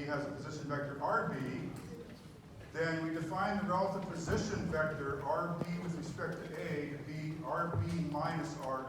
has a position vector RB, then we define the relative position vector RB with respect to A to be RB minus RA.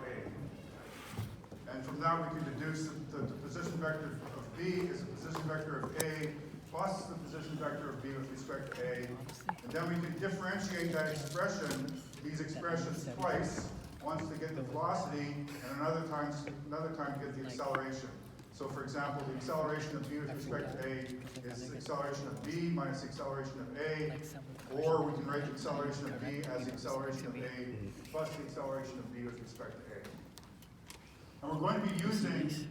And from that we can deduce that the position vector of B is a position vector of A plus the position vector of B with respect to A. And then we can differentiate that expression, these expressions twice, once to get the velocity and another time to get the acceleration. So for example, the acceleration of B with respect to A is the acceleration of B minus the acceleration of A, or we can write the acceleration of B as the acceleration of A plus the acceleration of B with respect to A. And we're going to be using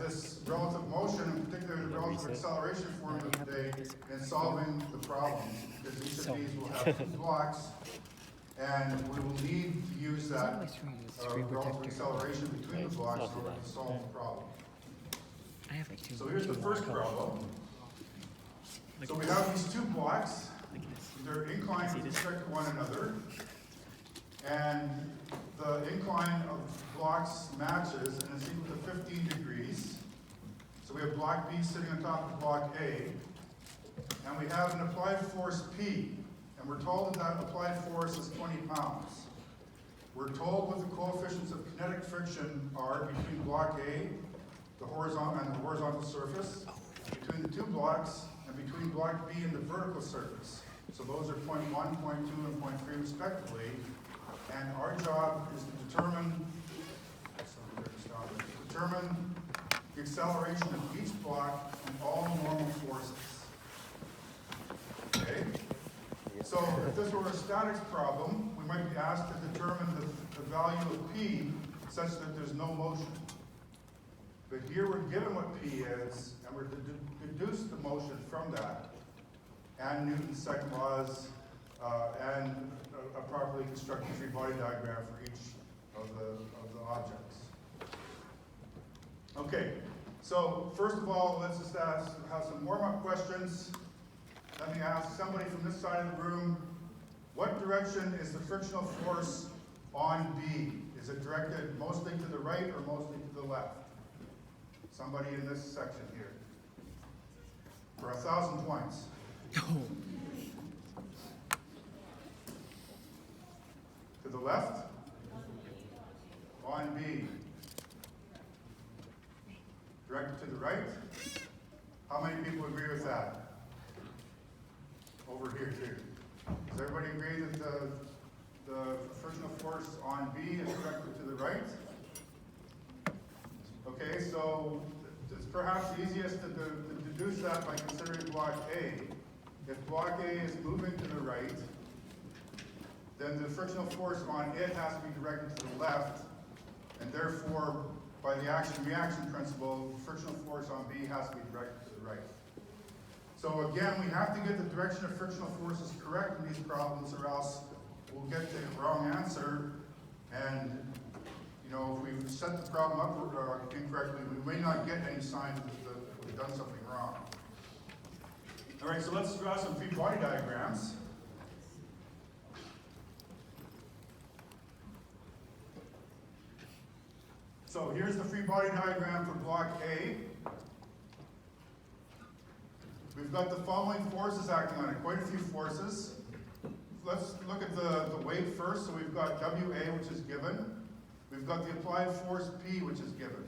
this relative motion, in particular the relative acceleration formula today, in solving the problems, because each of these will have two blocks, and we will need to use that relative acceleration between the blocks in order to solve the problem. So here's the first problem. So we have these two blocks. They're inclined with respect to one another. And the incline of blocks matches, and it's equal to 15 degrees. So we have block B sitting on top of block A. And we have an applied force P. And we're told that that applied force is 20 pounds. We're told what the coefficients of kinetic friction are between block A the horizontal surface, between the two blocks, and between block B and the vertical surface. So those are 0.1, 0.2, and 0.3 respectively. And our job is to determine the acceleration of each block and all normal forces. Okay? So if this were a statics problem, we might be asked to determine the value of P such that there's no motion. But here we're given what P is, and we're to deduce the motion from that, and Newton's second laws, and a properly constructed free body diagram for each of the objects. Okay, so first of all, let's just have some warm-up questions. Let me ask somebody from this side of the room, what direction is the frictional force on B? Is it directed mostly to the right or mostly to the left? Somebody in this section here. For 1,000 points. To the left? On B. Directed to the right? How many people agree with that? Over here too. Does everybody agree that the frictional force on B is directed to the right? Okay, so it's perhaps easiest to deduce that by considering block A. If block A is moving to the right, then the frictional force on it has to be directed to the left, and therefore, by the action-reaction principle, the frictional force on B has to be directed to the right. So again, we have to get the direction of frictional forces correct in these problems, or else we'll get the wrong answer, and if we've set the problem up incorrectly, we may not get any sign that we've done something wrong. All right, so let's draw some free body diagrams. So here's the free body diagram for block A. We've got the following forces acting on it, quite a few forces. Let's look at the weight first. So we've got WA, which is given. We've got the applied force P, which is given.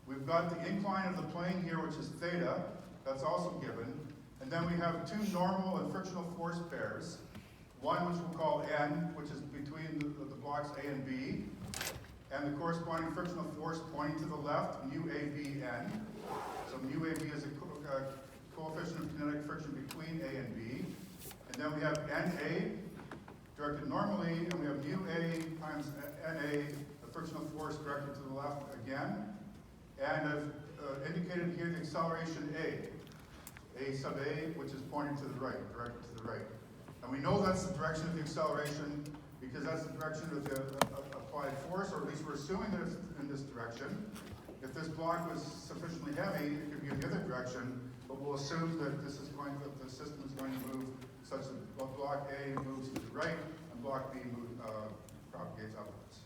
We've got the incline of the plane here, which is theta. That's also given. And then we have two normal and frictional force pairs. One which we'll call N, which is between the blocks A and B. And the corresponding frictional force pointing to the left, mu ABN. So mu AB is a coefficient of kinetic friction between A and B. And then we have NA, directed normally, and we have mu A times NA, the frictional force directed to the left again. And I've indicated here the acceleration A sub A, which is pointing to the right, directed to the right. And we know that's the direction of the acceleration because that's the direction of the applied force, or at least we're assuming that it's in this direction. If this block was sufficiently heavy, it could be in the other direction, but we'll assume that the system is going to move such that block A moves to the right and block B propagates upwards.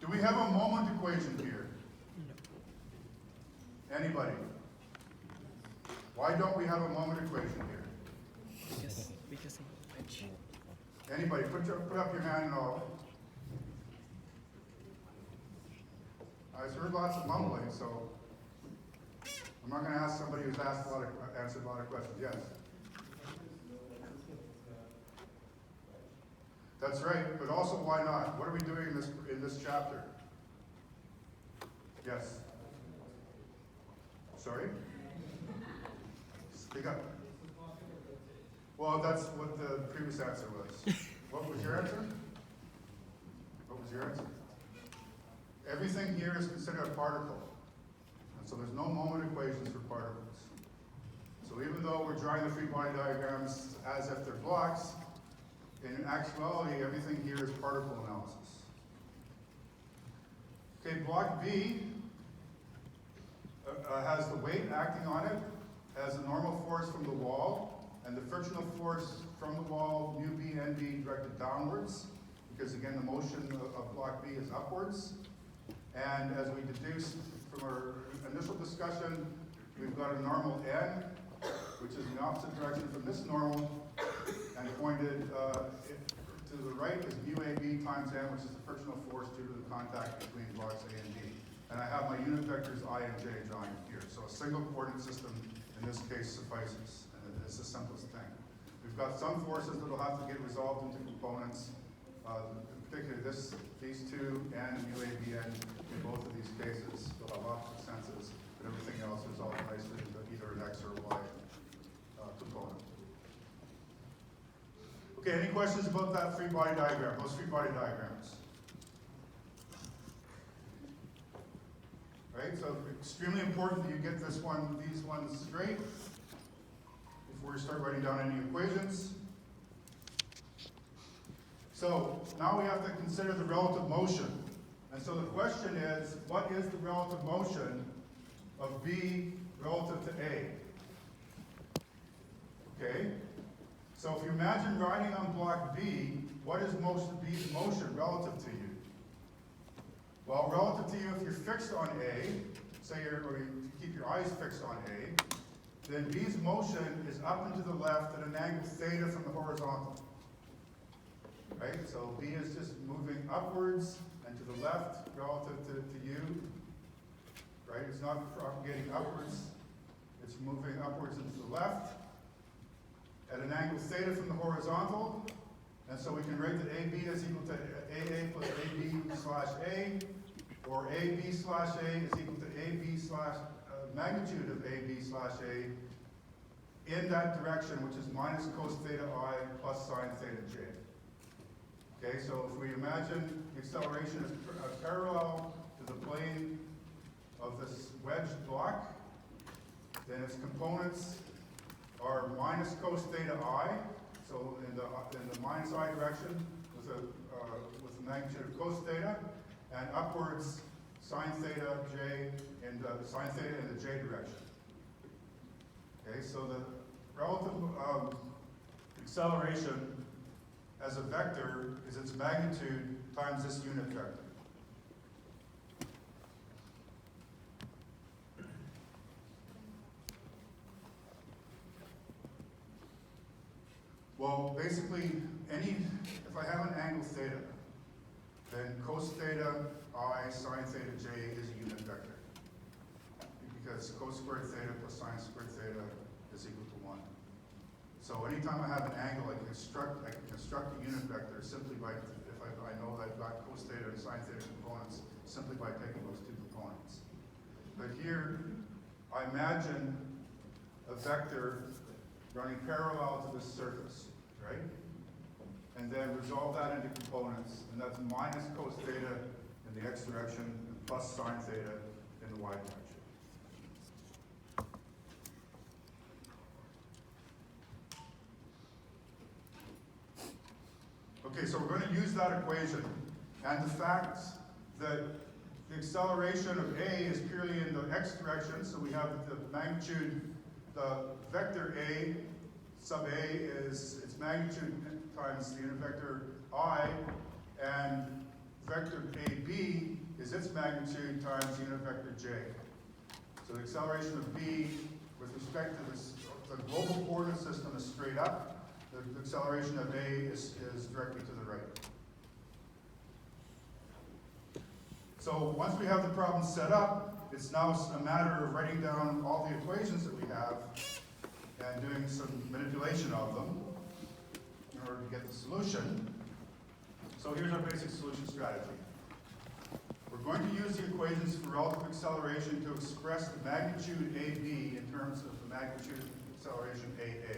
Do we have a moment equation here? Anybody? Why don't we have a moment equation here? Because wedge. Anybody, put up your hand and I'll. I heard lots of mumbling, so I'm not going to ask somebody who's answered a lot of questions. Yes? That's right, but also why not? What are we doing in this chapter? Yes? Sorry? Speak up. Well, that's what the previous answer was. What was your answer? What was your answer? Everything here is considered a particle. And so there's no moment equations for particles. So even though we're drawing the free body diagrams as if they're blocks, in actuality, everything here is particle analysis. Okay, block B has the weight acting on it, has a normal force from the wall, and the frictional force from the wall, mu B and B, directed downwards, because again, the motion of block B is upwards. And as we deduced from our initial discussion, we've got a normal N, which is in the opposite direction from this normal, and pointed to the right is mu AB times N, which is the frictional force due to the contact between blocks A and B. And I have my unit vectors I and J drawn here. So a single coordinate system in this case suffices, and it's the simplest thing. We've got some forces that will have to get resolved into components, particularly these two and mu ABN in both of these cases. They'll have opposite senses, but everything else resolved nicely into either an X or a Y component. Okay, any questions about that free body diagram, those free body diagrams? Right, so extremely important that you get these ones straight before you start writing down any equations. So now we have to consider the relative motion. And so the question is, what is the relative motion of B relative to A? Okay, so if you imagine riding on block B, what is B's motion relative to you? Well, relative to you, if you're fixed on A, or you keep your eyes fixed on A, then B's motion is up and to the left at an angle theta from the horizontal. Right? So B is just moving upwards and to the left relative to you. Right? It's not propagating upwards. It's moving upwards and to the left at an angle theta from the horizontal. And so we can write that AB is equal to AA plus AB slash A, or AB slash A is equal to AB slash magnitude of AB slash A in that direction, which is minus cos theta I plus sine theta J. Okay, so if we imagine the acceleration is parallel to the plane of this wedged block, then its components are minus cos theta I, so in the minus I direction with the magnitude of cos theta, and upwards sine theta J and sine theta in the J direction. Okay, so the relative acceleration as a vector is its magnitude times this unit vector. Well, basically, if I have an angle theta, then cos theta I sine theta J is a unit vector. Because cos squared theta plus sine squared theta is equal to 1. So anytime I have an angle, I can construct a unit vector simply by, if I know that I've got cos theta and sine theta components, simply by taking those two components. But here, I imagine a vector running parallel to this surface, right? And then resolve that into components, and that's minus cos theta in the x direction and plus sine theta in the y direction. Okay, so we're going to use that equation and the fact that the acceleration of A is purely in the x direction, so we have the magnitude, the vector A sub A is its magnitude times the unit vector I, and vector AB is its magnitude times unit vector J. So the acceleration of B with respect to this, the global coordinate system is straight up. The acceleration of A is directly to the right. So once we have the problem set up, it's now a matter of writing down all the equations that we have and doing some manipulation of them in order to get the solution. So here's our basic solution strategy. We're going to use the equations for relative acceleration to express the magnitude AB in terms of the magnitude of acceleration AA.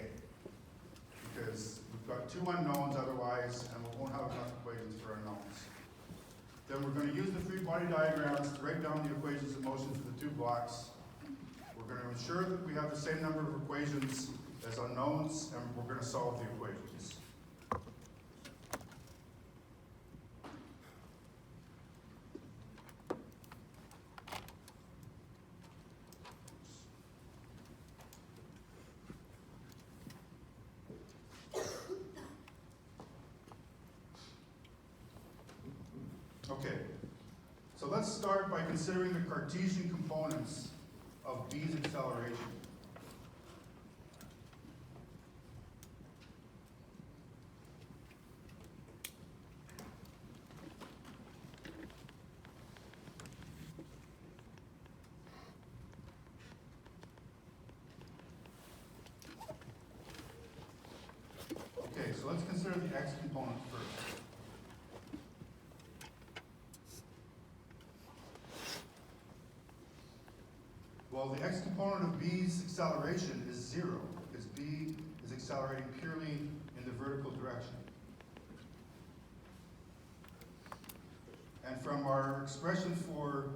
Because we've got two unknowns otherwise, and we won't have enough equations for unknowns. Then we're going to use the free body diagrams to write down the equations of motion for the two blocks. We're going to ensure that we have the same number of equations as unknowns, and we're going to solve the equations. Okay, so let's start by considering the Cartesian components of B's acceleration. Okay, so let's consider the x component first. Well, the x component of B's acceleration is 0, because B is accelerating purely in the vertical direction. And from our expression for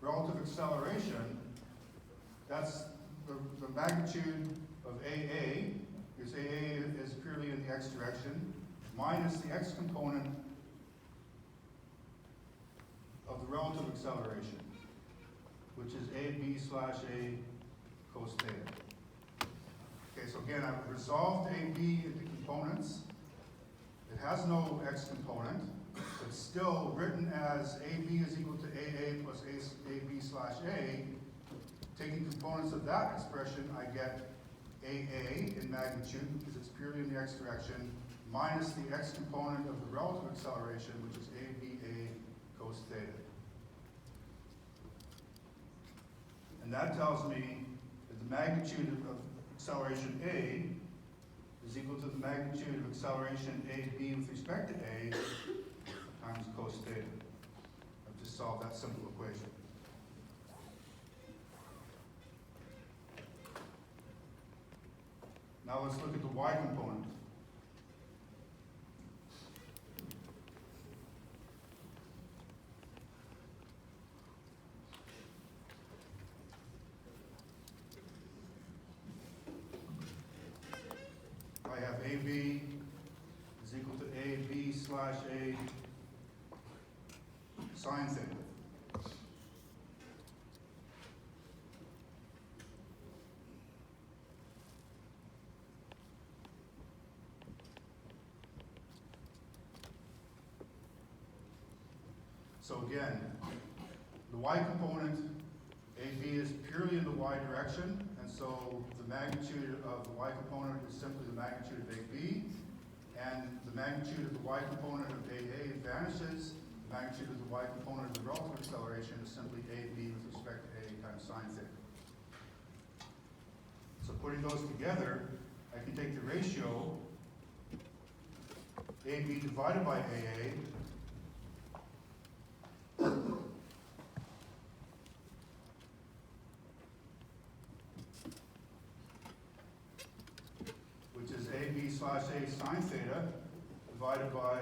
relative acceleration, that's the magnitude of AA, because AA is purely in the x direction, minus the x component of the relative acceleration, which is AB slash A cos theta. Okay, so again, I've resolved AB into components. It has no x component. It's still written as AB is equal to AA plus AB slash A. Taking components of that expression, I get AA in magnitude, because it's purely in the x direction, minus the x component of the relative acceleration, which is ABA cos theta. And that tells me that the magnitude of acceleration A is equal to the magnitude of acceleration AB with respect to A times cos theta. I've just solved that simple equation. Now let's look at the y component. I have AB is equal to AB slash A sine theta. So again, the y component, AB is purely in the y direction, and so the magnitude of the y component is simply the magnitude of AB, and the magnitude of the y component of AA vanishes. The magnitude of the y component of the relative acceleration is simply AB with respect to A times sine theta. So putting those together, I can take the ratio AB divided by AA, which is AB slash A sine theta divided by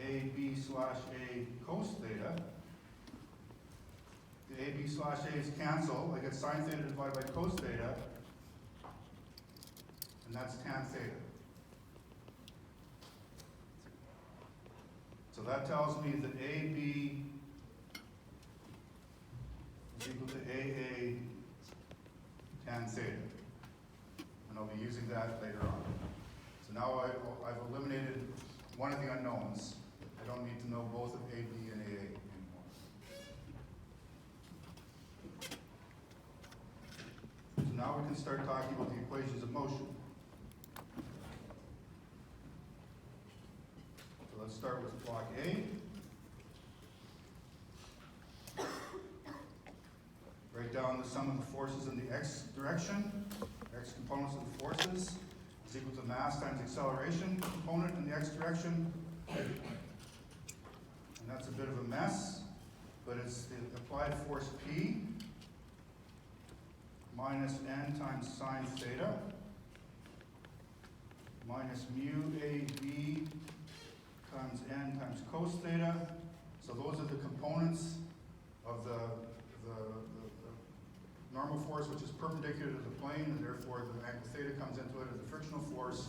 AB slash A cos theta. The AB slash A's cancel. I get sine theta divided by cos theta, and that's tan theta. So that tells me that AB is equal to AA tan theta. And I'll be using that later on. So now I've eliminated one of the unknowns. I don't need to know both of AB and AA anymore. now we can start talking about the equations of motion. So let's start with block A. Write down the sum of the forces in the x direction, x components of the forces is equal to mass times acceleration component in the x direction. And that's a bit of a mess, but it's the applied force P minus n times sine theta minus mu AB times n times cos theta. So those are the components of the normal force, which is perpendicular to the plane, and therefore the angle theta comes into it as a frictional force.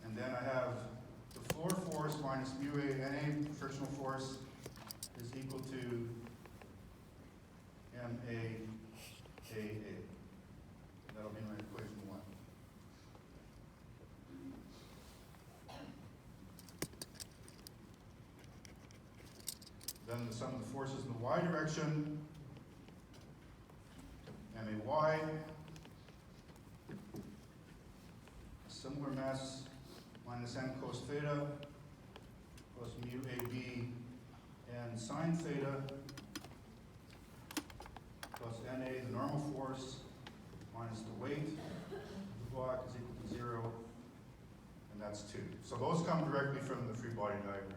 And then I have the floor force minus mu A NA frictional force is equal to MA AA. That'll be my equation 1. Then the sum of the forces in the y direction, MAY, a similar mess, minus n cos theta plus mu AB and sine theta plus NA, the normal force, minus the weight of the block is equal to 0, and that's 2. So those come directly from the free body diagram.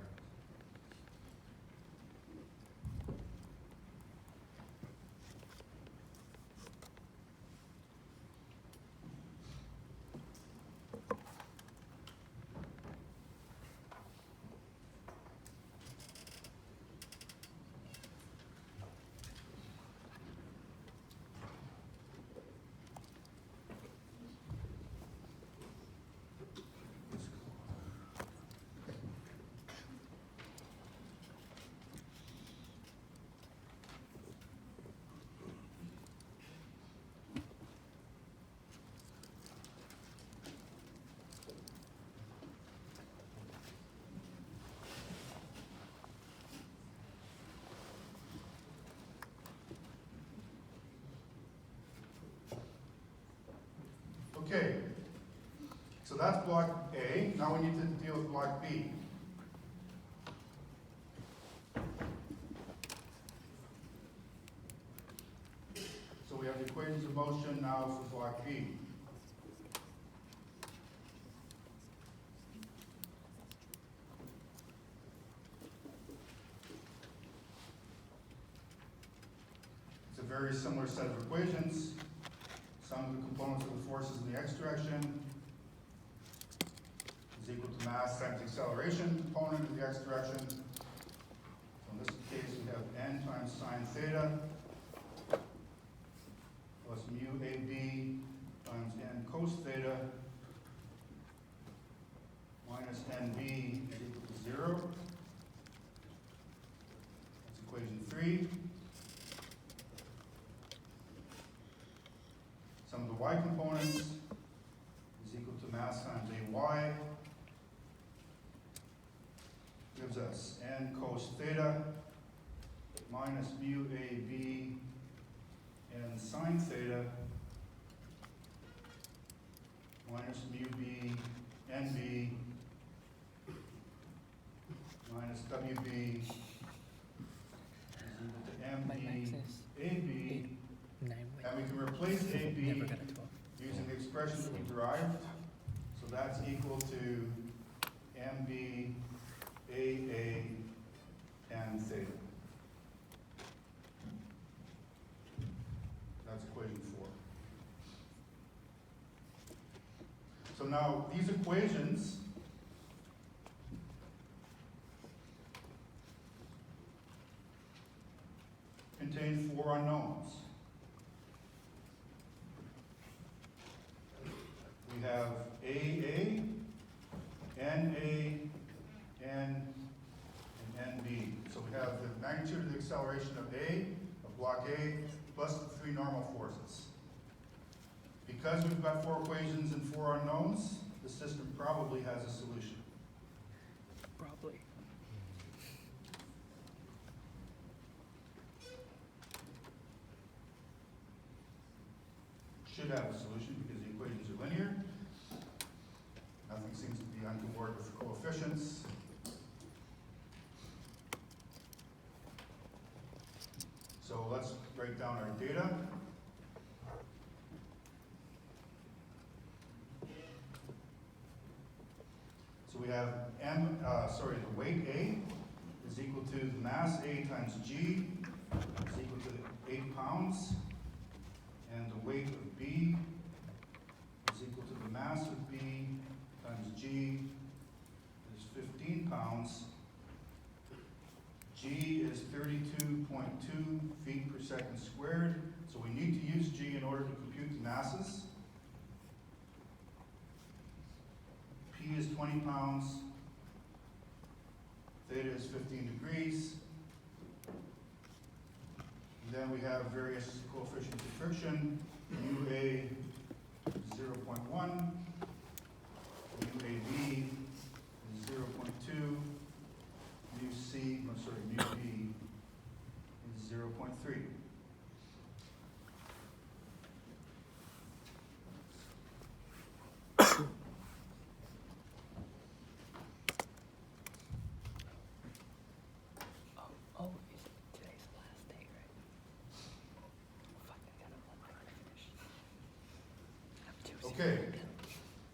Okay, so that's block A. Now we need to deal with block B. So we have the equations of motion now for block B. It's a very similar set of equations. Sum of the components of the forces in the x direction is equal to mass times acceleration component in the x direction. So in this case, we have n times sine theta plus mu AB times n cos theta minus NB is equal to 0. That's equation 3. Sum of the y components is equal to mass times AY. Gives us n cos theta minus mu AB and sine theta minus mu B NB minus WB is equal to MB AB. 9 And we can replace AB Never got a 12. using the expression that we derived. So that's equal to MB, AA, and theta. That's equation 4. So now these equations contain 4 unknowns. We have AA, NA, N, and NB. So we have the magnitude of the acceleration of A, of block A, plus the 3 normal forces. Because we've got 4 equations and 4 unknowns, the system probably has a solution. Probably. should have a solution because the equations are linear. Nothing seems to be untoward with the coefficients. So let's write down our data. So we have the weight A is equal to the mass A times G is equal to 8 pounds. And the weight of B is equal to the mass of B times G is 15 pounds. G is 32.2 feet per second squared. So we need to use G in order to compute the masses. P is 20 pounds. Theta is 15 degrees. And then we have various coefficients of friction. UA is 0.1. UAV is 0.2. Mu B is 0.3. Oh, is it today's the last day, right? Fuck, I gotta let my finish. Okay,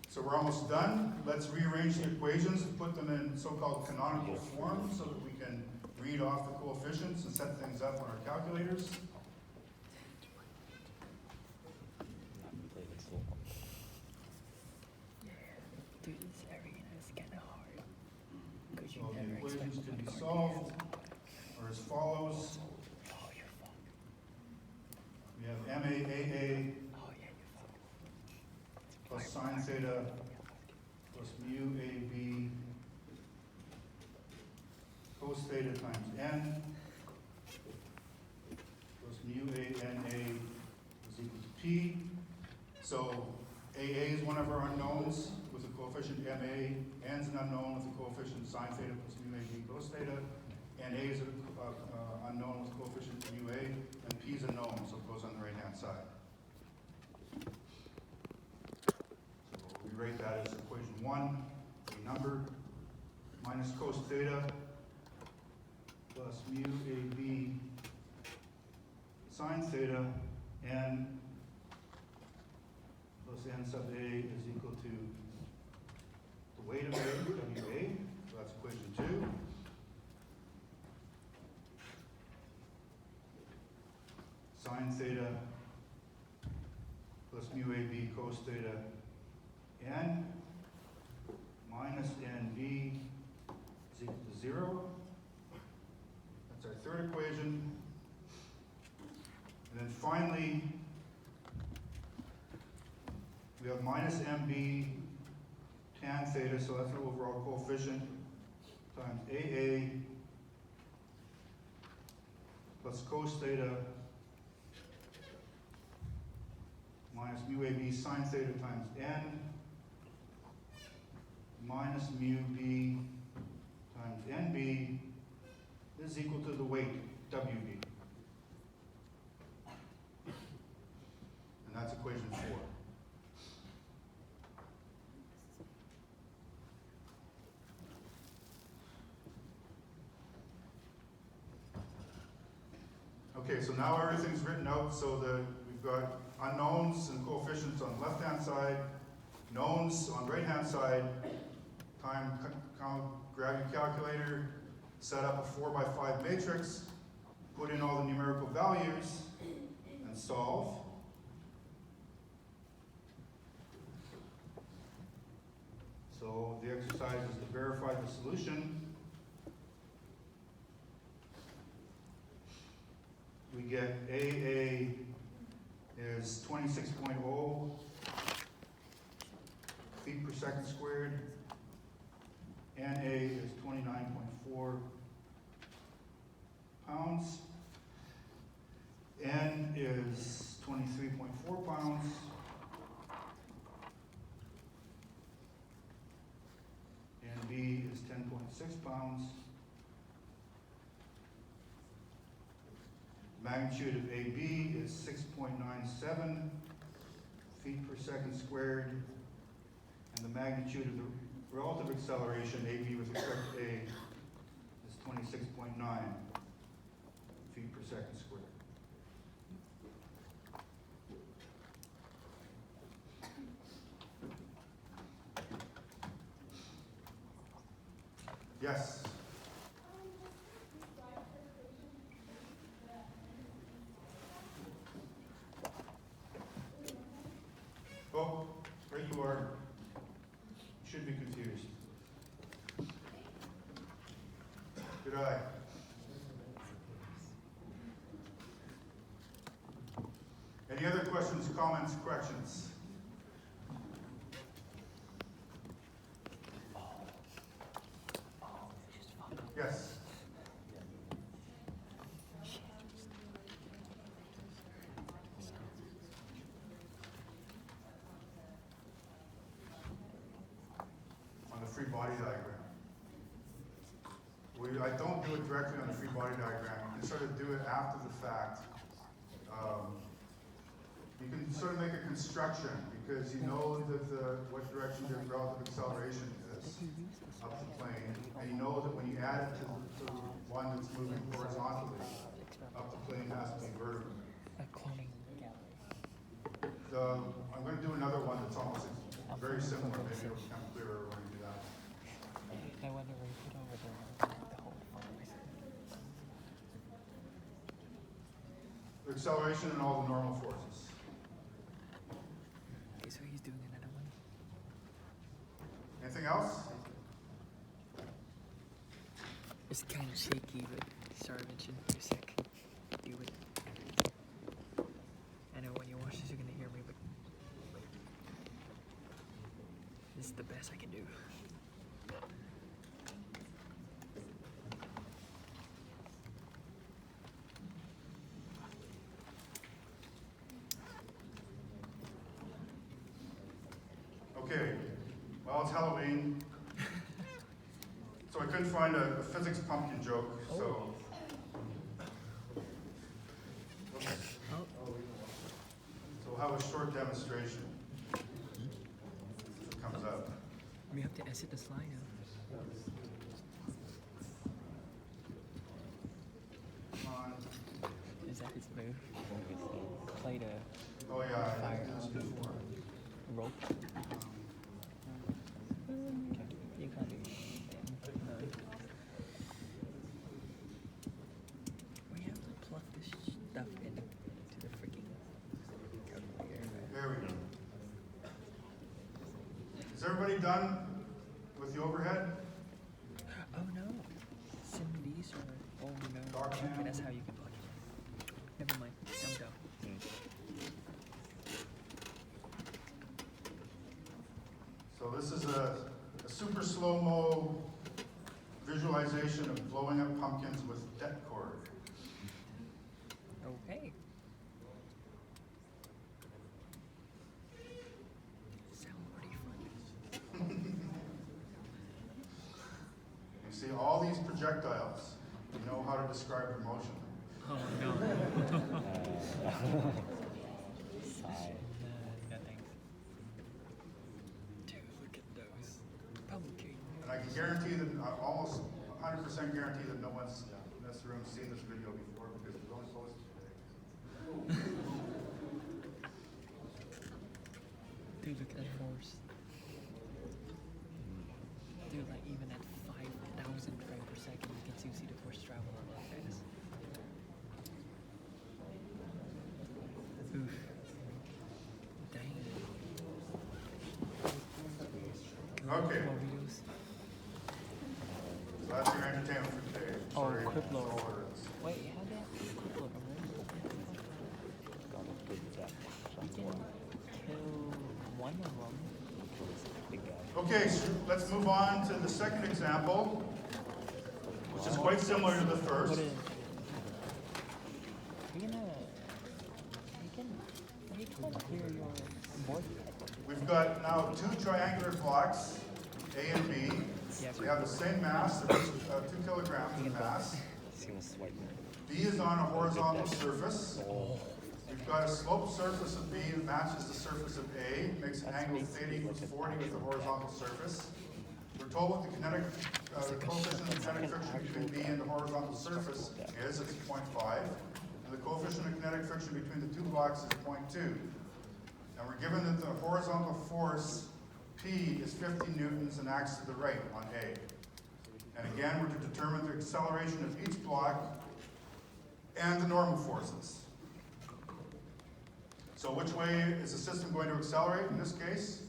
so we're almost done. Let's rearrange the equations and put them in so-called canonical form so that we can read off the coefficients and set things up on our calculators. Yeah, dude, this area is kinda hard. Cause you So the never expect equations to one be card solved to are as follows. Oh, you're fucked. We have MAAA Oh, yeah, you're fucked. plus sine theta plus mu AB cos theta times n plus mu ANA is equal to P. So AA is one of our unknowns with the coefficient MA, N is an unknown with the coefficient sine theta plus mu AB cos theta, and A is an unknown with the coefficient mu A, and P is a known, so it goes on the right-hand side. So we'll rewrite that as equation 1, a number, minus cos theta plus mu AB sine theta n plus n sub A is equal to the weight of A, WA, so that's equation 2. Sine theta plus mu AB cos theta n minus NB is equal to 0. That's our third equation. And then finally, we have minus MB tan theta, so that's our overall coefficient, times AA plus cos theta minus mu AB sine theta times n minus mu B times NB is equal to the weight, WB. And that's equation 4. Okay, so now everything's written out so that we've got unknowns and coefficients on the left-hand side, knowns on the right-hand side. Grab your calculator, set up a 4x5 matrix, put in all the numerical values, and solve. So the exercise is to verify the solution. We get AA is 26.0 feet per second squared. NA is 29.4 pounds. N is 23.4 pounds. And B is 10.6 pounds. Magnitude of AB is 6.97. feet per second squared, and the magnitude of the relative acceleration, AB with respect to A, is 26.9 feet per second squared. Yes? Oh, right you are. You should be confused. Good eye. Any other questions, comments, corrections? Yes. On the free body diagram. I don't do it directly on the free body diagram. You can sort of do it after the fact. You can sort of make a construction because you know that what direction your relative acceleration is up the plane, and you know that when you add it to the one that's moving horizontally, up the plane has to be vertical. A cloning gallery. I'm going to do another one that's almost very similar. Maybe it'll become clearer when we do that. I wonder where you put over the whole farm. The acceleration and all the normal forces. Okay, so he's doing another one. Anything else? It's kind of shaky, but sorry, mention for a sec. Do it. I know when you watch this, you're gonna hear me, but this is the best I can do. Okay. Well, it's Halloween. So I couldn't find a physics pumpkin joke, so. Oops. Oh, So we'll have a short demonstration. If it comes up. we have to exit the slide now. Come on. Is that his move? Play the Oh yeah, I Fire. did this before. rope. You can't do it. No. We have to plug this stuff into the freaking calculator. There we go. Is everybody done with the overhead? Oh no. Send these or oh no. Dark Okay, hand. that's how you can plug it. Never mind. Don't go. So this is a super slow-mo visualization of blowing up pumpkins with det cord. Okay. Sound pretty fun. You see all these projectiles. You know how to describe their motion. Oh no. Sigh. No thanks. Dude, look at those. Pumpkin. And I can guarantee that, almost 100% guarantee that no one's in this room seen this video before because it was only posted today. Dude, look at that force. Dude, like even at 5,000 frames per second, you can still see the force travel a lot fast. Oof. Dang. Okay. More videos. So that's your entertainment for today. Oh, Sorry, Quiplo. that's all it is. Wait, how that Quiplo already? Got a good depth. We can kill one of them. Big guy. Okay, so let's move on to the second example, which is quite similar to the first. What is? You can clear your board. We've got now two triangular blocks, A and B. Yeah. They have the same mass, they're each 2 kilograms in mass. Seems like B is on a horizontal surface. oh, We've We've got a sloped surface of B that matches the surface of A, makes an angle theta equals 40 with the horizontal surface. We're told what the kinetic, the coefficient of kinetic friction between B and the horizontal surface is, it's 0.5. And the coefficient of kinetic friction between the two blocks is 0.2. And we're given that the horizontal force P is 50 newtons and acts to the right on A. And again, we're to determine the acceleration of each block and the normal forces. So which way is the system going to accelerate in this case?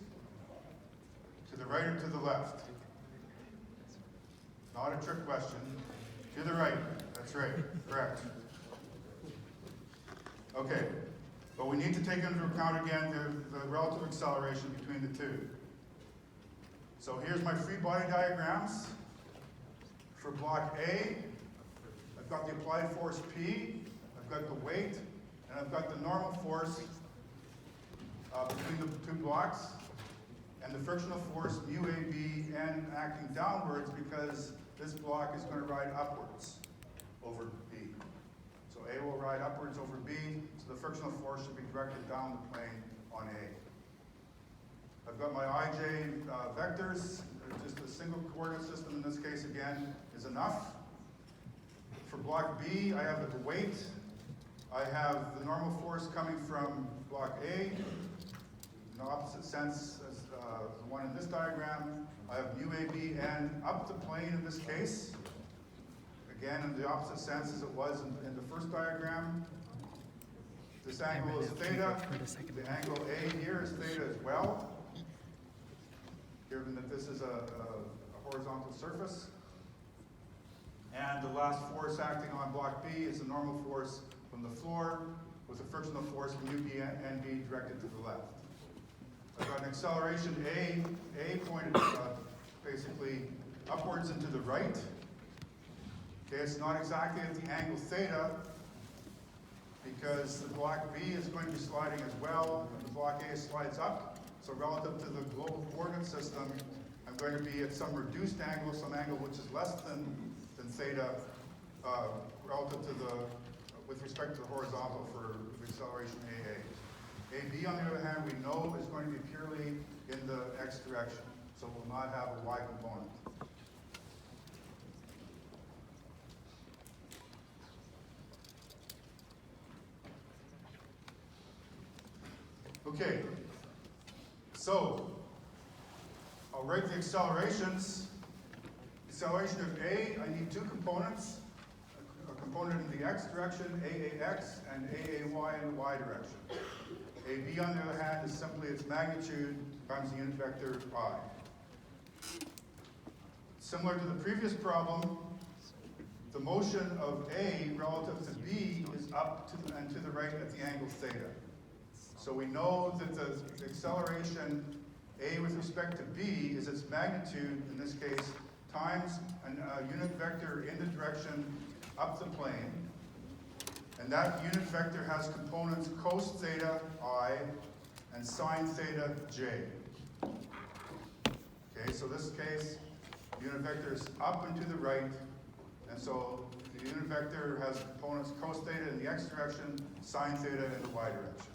To the right or to the left? Not a trick question. To the right. That's right. Correct. Okay. But we need to take into account again the relative acceleration between the two. So here's my free body diagrams. For block A, I've got the applied force P, I've got the weight, and I've got the normal force between the two blocks, and the frictional force mu AB and acting downwards because this block is going to ride upwards over B. So A will ride upwards over B, so the frictional force should be directed down the plane on A. I've got my IJ vectors, just a single coordinate system in this case again is enough. For block B, I have the weight. I have the normal force coming from block A, in the opposite sense as the one in this diagram. I have mu AB and up the plane in this case. Again, in the opposite sense as it was in the first diagram. This angle is theta. The angle A here is theta as well, given that this is a horizontal surface. And the last force acting on block B is the normal force from the floor with a frictional force from mu B and B directed to the left. I've got an acceleration A pointed basically upwards and to the right. Okay, it's not exactly at the angle theta because the block B is going to be sliding as well, and the block A slides up. So relative to the global coordinate system, I'm going to be at some reduced angle, some angle which is less than theta relative to with respect to the horizontal for the acceleration AA. AB, on the other hand, we know is going to be purely in the x direction, so it will not have a y component. Okay, so I'll write the accelerations. Acceleration of A, I need two components. A component in the x direction, AAX, and AAY in the y direction. AB, on the other hand, is simply its magnitude times the unit vector I. Similar to the previous problem, the motion of A relative to B is up to and to the right at the angle theta. So we know that the acceleration A with respect to B is its magnitude, in this case, times a unit vector in the direction up the plane. And that unit vector has components cos theta I and sine theta j. Okay, so this case, the unit vector is up and to the right, and so the unit vector has components cos theta in the x direction, sine theta in the y direction.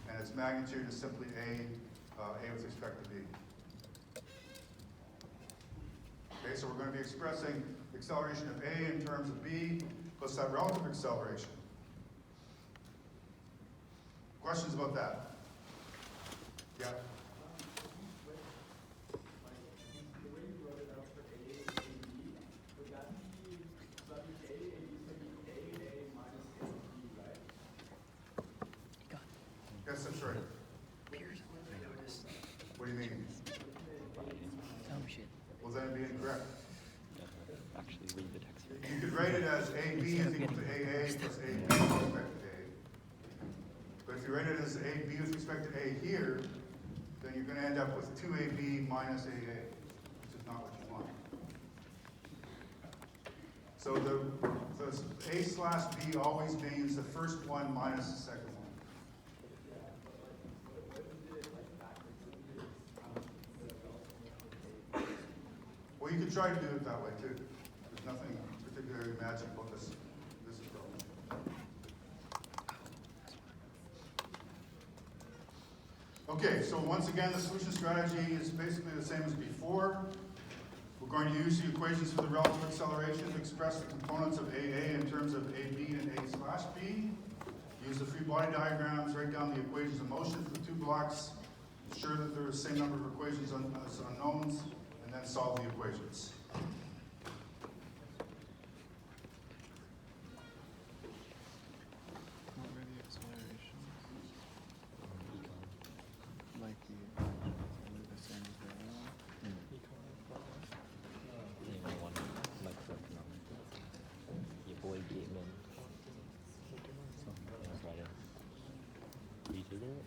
And its magnitude is simply A with respect to B. Okay, so we're going to be expressing the acceleration of A in terms of B plus that relative acceleration. Questions about that? Yeah? Yes, that's right. Appears I noticed. What do you mean? Oh shit. Well, then it'd be incorrect. Actually read the text. You could write it as AB is equal to AA plus AB with respect to A. But if you write it as AB with respect to A here, then you're going to end up with 2AB minus AA, which is not what you want. So the A slash B always means the first one minus the second one. Well, you could try to do it that way too. There's nothing particularly magic about this approach. Okay, so once again, the solution strategy is basically the same as before. We're going to use the equations for the relative acceleration to express the components of AA in terms of AB and A/B. Use the free body diagrams, write down the equations of motion for the two blocks, ensure that there are the same number of equations as unknowns, and then solve the equations. Not really acceleration. Like the same as the other one. Anyone want microeconomic? Your boy Gateman. That's right. You did it?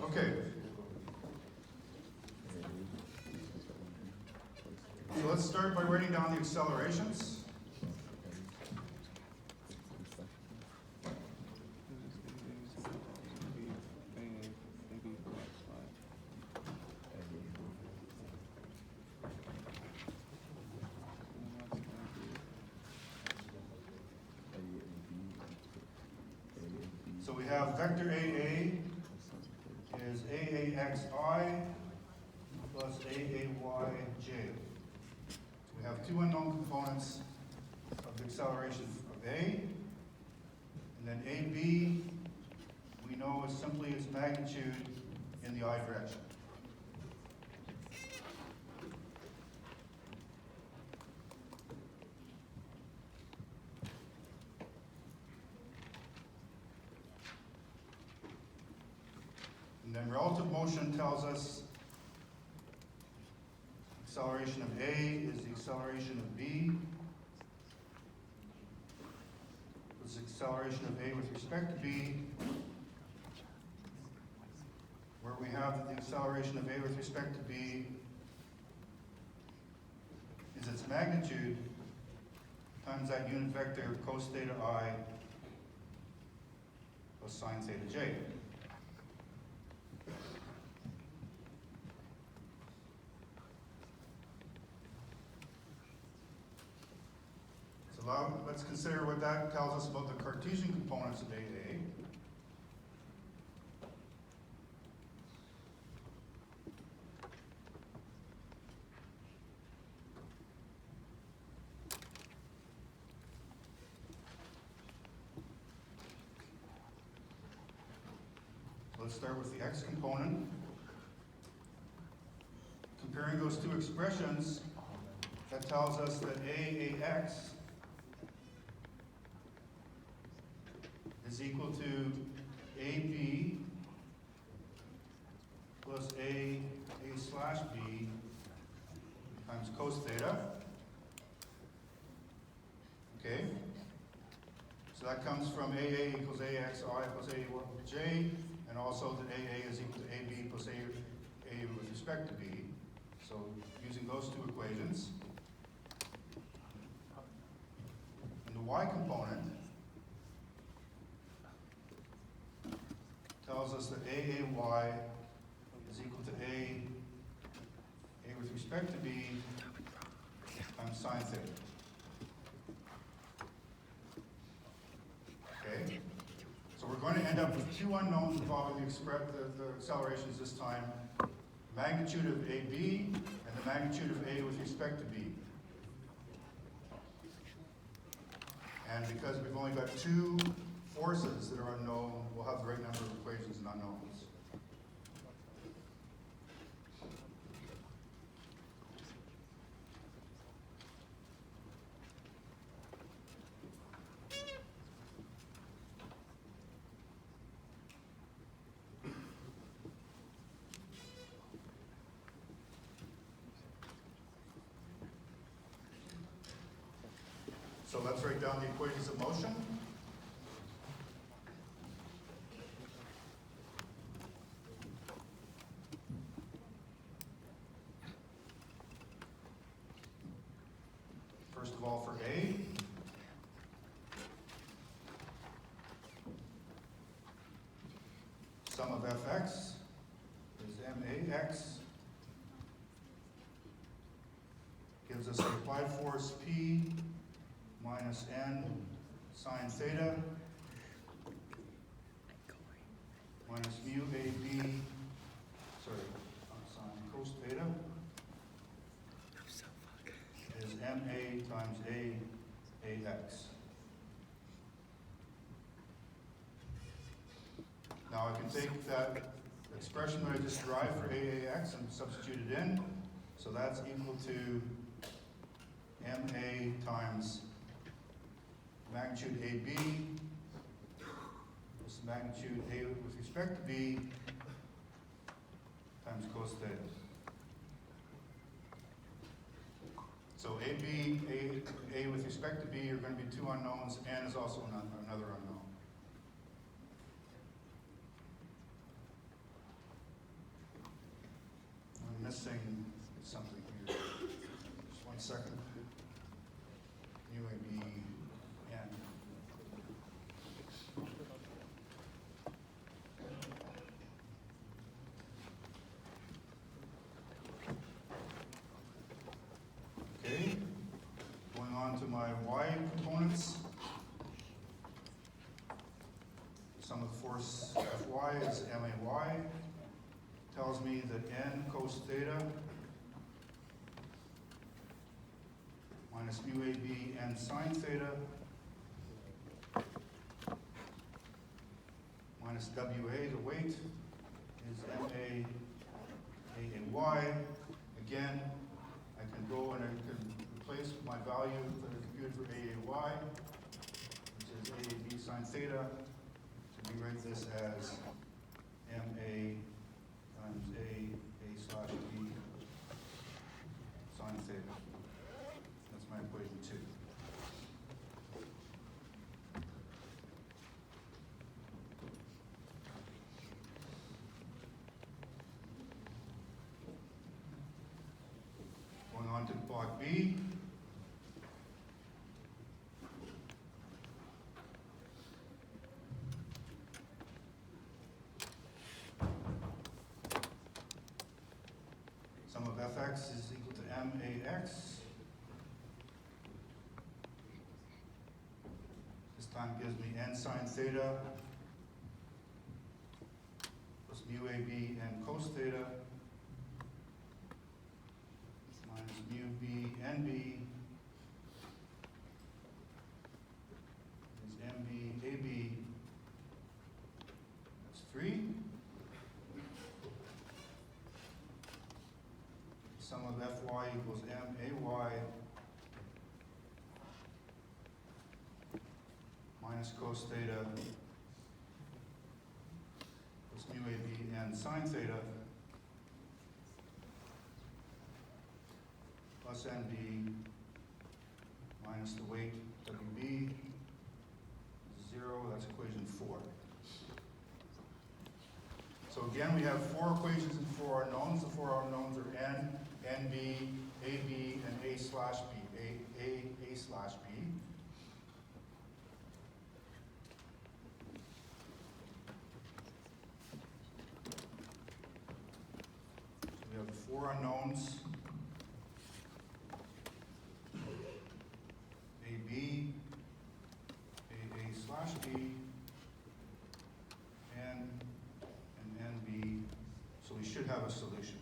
Okay. So let's start by writing down the accelerations. So we have vector AA is AAXI plus AAYJ. We have two unknown components of the acceleration of A, and then AB we know is simply its magnitude in the I direction. And then relative motion tells us acceleration of A is the acceleration of B. This acceleration of A with respect to B, where we have that the acceleration of A with respect to B is its magnitude times that unit vector cos theta I plus sine theta j. Let's consider what that tells us about the Cartesian components of AA. Let's start with the x component. Comparing those two expressions, that tells us that AAX is equal to AB plus A slash B times cos theta. Okay? So that comes from AA equals AXI plus AJ, and also that AA is equal to AB plus A with respect to B. So using those two equations. And the y component tells us that AAY is equal to A with respect to B times sine theta. Okay? So we're going to end up with two unknowns involving the accelerations this time. Magnitude of AB and the magnitude of A with respect to B. And because we've only got two forces that are unknown, we'll have the right number of equations and unknowns. So let's write down the equations of motion. First of all, for A, sum of fx is max gives us the applied force P minus N sine theta minus mu AB, sorry, sine cos theta is MA times AX. Now I can take that expression that I just derived for AAX and substitute it in. So that's equal to MA times magnitude AB plus magnitude A with respect to B times cos theta. So AB, A with respect to B are going to be two unknowns. N is also another unknown. I'm missing something here. Just 1 second. UAB N. Okay. Going on to my Y components. Sum of the force Fy is MAY. Tells me that N cos theta minus mu AB N sine theta minus WA, the weight, is MA AAY. Again, I can go and I can replace my value that I computed for AAY, which is AAB sine theta, to rewrite this as MA times A slash B sine theta. That's my equation 2. Going on to block B. Sum of Fx is equal to MAX. This time gives me N sine theta plus mu AB N cos theta minus mu B NB is MB AB. That's 3. Sum of Fy equals MAY minus cos theta plus mu AB and sine theta plus NB minus the weight WB is 0. That's equation 4. So again, we have 4 equations and 4 unknowns. The 4 unknowns are N, NB, AB, and A slash B. A slash B. So we have 4 unknowns. AB, A slash B, N, and NB. So we should have a solution.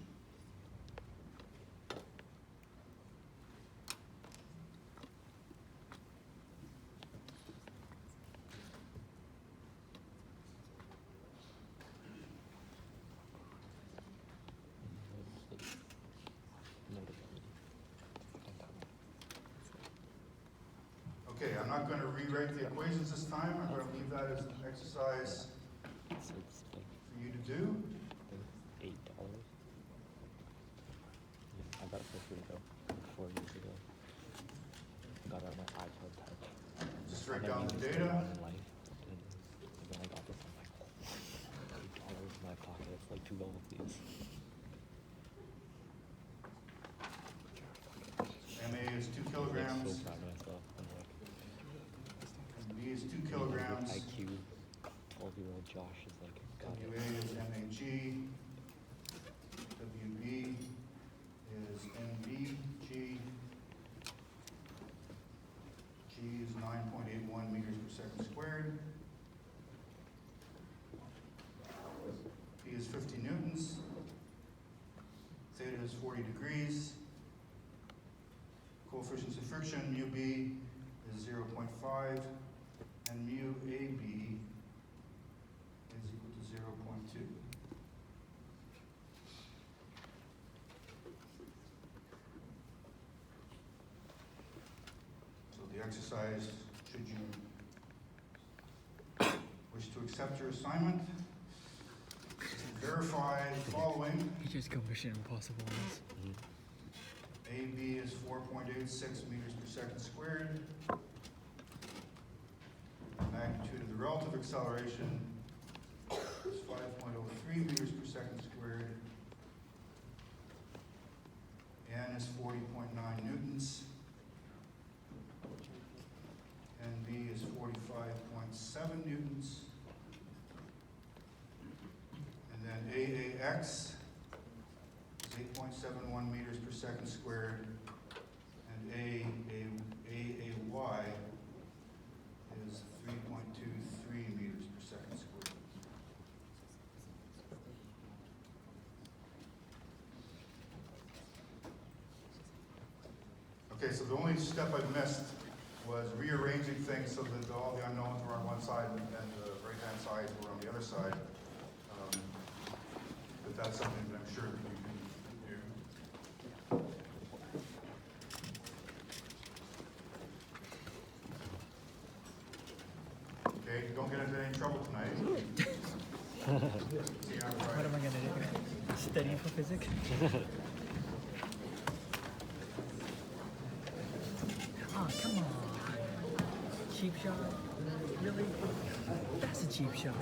Okay, I'm not going to rewrite the equations this time. I'm going to leave that as an exercise So it's like for you to do. $8. I got it for free though, 4 years ago. Got it on my iPod Touch. Just I write never down the used it data. in life, and then I got this. I'm like, $8 in my pocket. It's like $2 these. MA is 2 I'm like kilograms, so proud of myself. I'm like, and B is 2 kilograms, IQ, 12-year-old Josh is like, got WA it. is MAG, WB is NBG, is 40 degrees. Coefficients of friction, mu B is 0.5, and mu AB is equal to 0.2. So the exercise, should you wish to accept your assignment, is to verify the following. You just go Mission Impossible on this. AB is 4.86 meters per second squared. Magnitude of the relative acceleration is 5.03 meters per second squared. N is 40.9 newtons. NB is 45.7 newtons. And then AAX is 8.71 meters per second squared, and AAY is 3.23 meters per second squared. Okay, so the only step I missed was rearranging things so that all the unknowns were on one side and the right-hand sides were on the other side. But that's something that I'm sure that you can do. Okay, don't get into any trouble tonight. See you on What Friday. am I gonna do? Study for physics? Oh, come on. Cheap shot? Really? That's a cheap shot.